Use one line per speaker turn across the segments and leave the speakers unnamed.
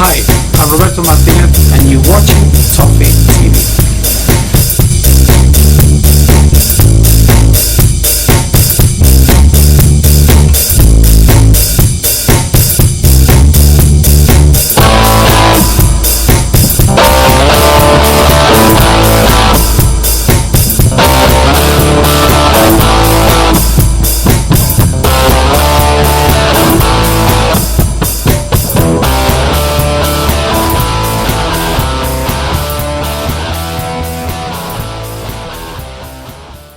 Hi, I'm Roberto Martinez and you're watching Toffee TV.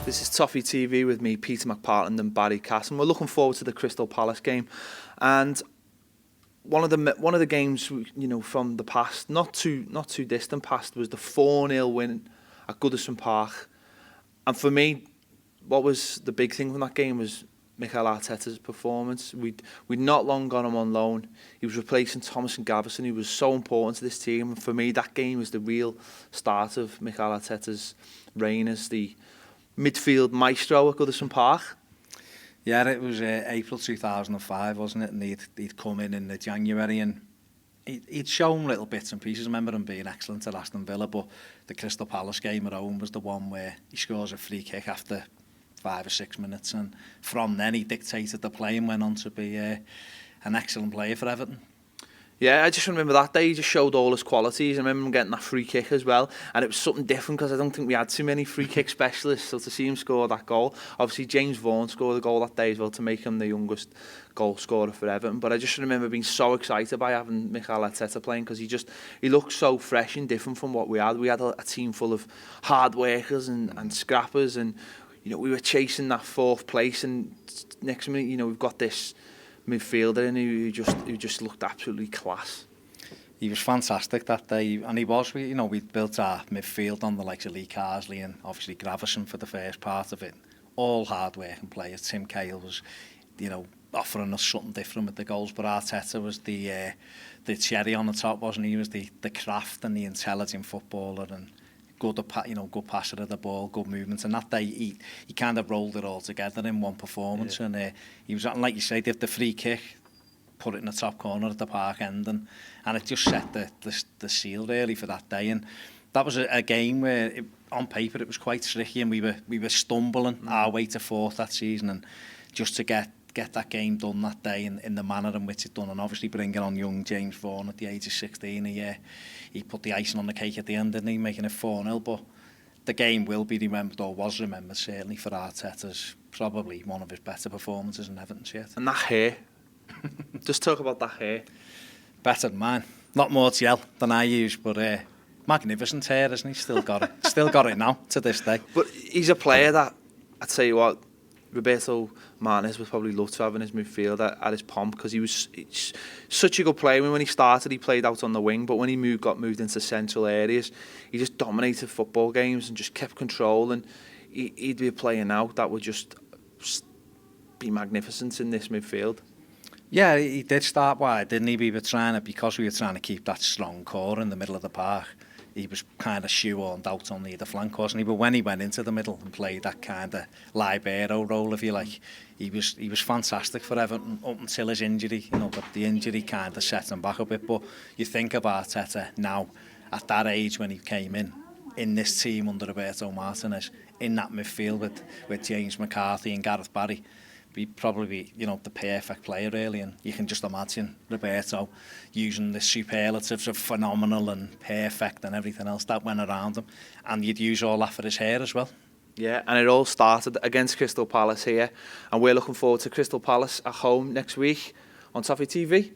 This is Toffee TV with me, Peter McPartland and Barry Cass, and we're looking forward to the Crystal Palace game. And one of the games, you know, from the past, not too distant past, was the 4-0 win at Goodison Park. And for me, what was the big thing from that game was Mikel Arteta's performance. We'd not long got him on loan. He was replacing Thomas and Goodison. He was so important to this team. And for me, that game was the real start of Mikel Arteta's reign as the midfield maestro at Goodison Park.
Yeah, it was April 2005, wasn't it? And he'd come in the January and he'd shown little bits and pieces. I remember him being excellent at Aston Villa, but the Crystal Palace game at home was the one where he scores a free kick after 5 or 6 minutes, and from then he dictated the play and went on to be an excellent player for Everton.
Yeah, I just remember that day he just showed all his qualities. I remember him getting that free kick as well, and it was something different because I don't think we had too many free kick specialists, so to see him score that goal. Obviously James Vaughan scored a goal that day as well to make him the youngest goal scorer for Everton, but I just remember being so excited by having Mikel Arteta playing because he looked so fresh and different from what we had. We had a team full of hard workers and scrappers, and you know, we were chasing that 4th place, and next minute, you know, we've got this midfielder in who just looked absolutely class.
He was fantastic that day, and he was. We built our midfield on the likes of Lee Carsley and obviously Goodison for the first part of it. All hard-working players. Tim Cahill was, you know, offering us something different with the goals, but Arteta was the cherry on the top, wasn't he? He was the craft and the intelligent footballer and good passer of the ball, good movements, and that day he kind of rolled it all together in one performance. Yeah. And he was, like you say, the free kick, put it in the top corner at the Park end, and it just set the seal really for that day. And that was a game where on paper it was quite tricky, and we were stumbling our way to 4th that season, and just to get that game done that day in the manner in which it's done, and obviously bringing on young James Vaughan at the age of 16, he put the icing on the cake at the end, didn't he, making it 4-0. But the game will be remembered, or was remembered certainly, for Arteta's probably one of his better performances in Everton's yet.
And that hair, just talk about that hair.
Better than mine. Not more gel than I use, but magnificent hair, isn't he? Still got it. Still got it now to this day.
But he's a player that, I'd tell you what, Roberto Martinez would probably love to have in his midfield at his pomp, because he was such a good player. When he started, he played out on the wing, but when he got moved into central areas, he just dominated football games and just kept control. And he'd be a player now that would just be magnificent in this midfield.
Yeah, he did start wide, didn't he? Because we were trying to keep that strong core in the middle of the park. He was kind of shoehorned out on the flank, wasn't he? But when he went into the middle and played that kind of libero role, if you like, he was fantastic for Everton up until his injury. You know, but the injury kind of set him back a bit. But you think of Arteta now, at that age when he came in this team under Roberto Martinez, in that midfield with James McCarthy and Gareth Barry, he'd probably be, you know, the perfect player really. And you can just imagine Roberto using the superlatives of phenomenal and perfect and everything else that went around him, and you'd use all that for his hair as well.
Yeah, and it all started against Crystal Palace here, and we're looking forward to Crystal Palace at home next week on Toffee TV.